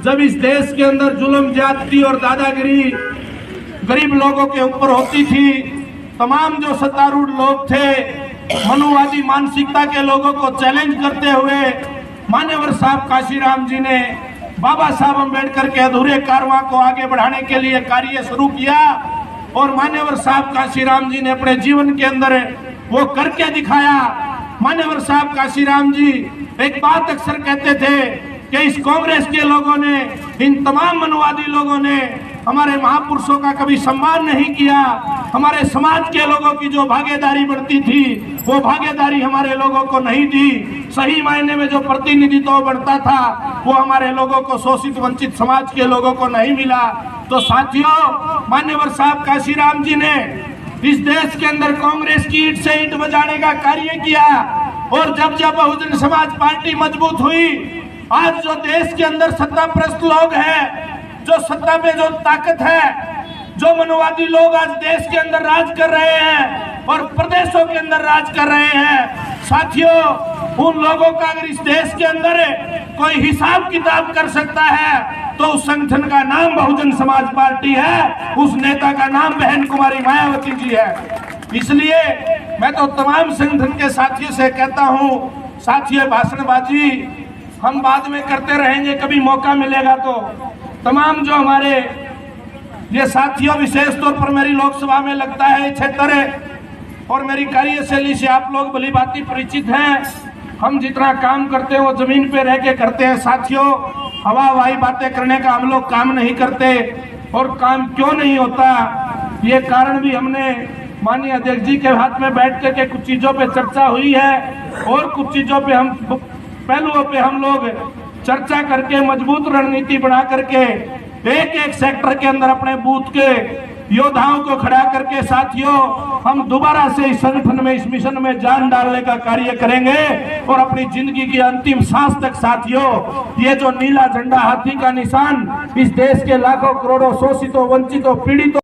जब इस देश के अंदर जुल्म ज्यादती और दादागिरी गरीब लोगों के ऊपर होती थी, तमाम जो सत्तारूढ़ लोग थे मनुवादी मानसिकता के लोगों को चैलेंज करते हुए मान्यवर साहब काशीराम जी ने बाबा साहब अम्बेडकर के अधूरे कारवां को आगे बढ़ाने के लिए कार्य शुरू किया और मान्यवर साहब काशीराम जी ने अपने जीवन के अंदर वो करके दिखाया। मान्यवर साहब काशीराम जी एक बात अक्सर कहते थे कि इस कांग्रेस के लोगों ने, इन तमाम मनुवादी लोगों ने हमारे महापुरुषों का कभी सम्मान नहीं किया। हमारे समाज के लोगों की जो भागीदारी बढ़ती थी वो भागीदारी हमारे लोगों को नहीं दी। सही मायने में जो प्रतिनिधित्व बढ़ता था वो हमारे लोगों को, शोषित वंचित समाज के लोगों को नहीं मिला। तो साथियों, मान्यवर साहब काशीराम जी ने इस देश के अंदर कांग्रेस की ईंट से ईंट बजाने का कार्य किया और जब जब बहुजन समाज पार्टी मजबूत हुई, आज जो देश के अंदर सत्ताप्रस्त लोग हैं, जो सत्ता में जो ताकत है, जो मनुवादी लोग आज देश के अंदर राज कर रहे हैं और प्रदेशों के अंदर राज कर रहे हैं, साथियों उन लोगों का अगर इस देश के अंदर कोई हिसाब किताब कर सकता है तो उस संगठन का नाम बहुजन समाज पार्टी है, उस नेता का नाम बहन कुमारी मायावती जी है। इसलिए मैं तो तमाम संगठन के साथियों से कहता हूं, साथियों भाषणबाजी हम बाद में करते रहेंगे, कभी मौका मिलेगा तो तमाम जो हमारे ये साथियों, विशेष तौर पर मेरी लोकसभा में लगता है क्षेत्र और मेरी कार्यशैली से आप लोग भली भांति परिचित हैं। हम जितना काम करते हैं वो जमीन पे रह के करते हैं साथियों। हवा हवाई बातें करने का हम लोग काम नहीं करते और काम क्यों नहीं होता, ये कारण भी हमने माननीय अध्यक्ष जी के हाथ में बैठ करके कुछ चीजों पे चर्चा हुई है और कुछ चीजों पे हम पहलुओं पे हम लोग चर्चा करके मजबूत रणनीति बना करके एक एक सेक्टर के अंदर अपने बूथ के योद्धाओं को खड़ा करके साथियों हम दोबारा से इस संगठन में, इस मिशन में जान डालने का कार्य करेंगे और अपनी जिंदगी की अंतिम सांस तक साथियों ये जो नीला झंडा, हाथी का निशान इस देश के लाखों करोड़ों शोषितों, वंचितों, पीड़ितों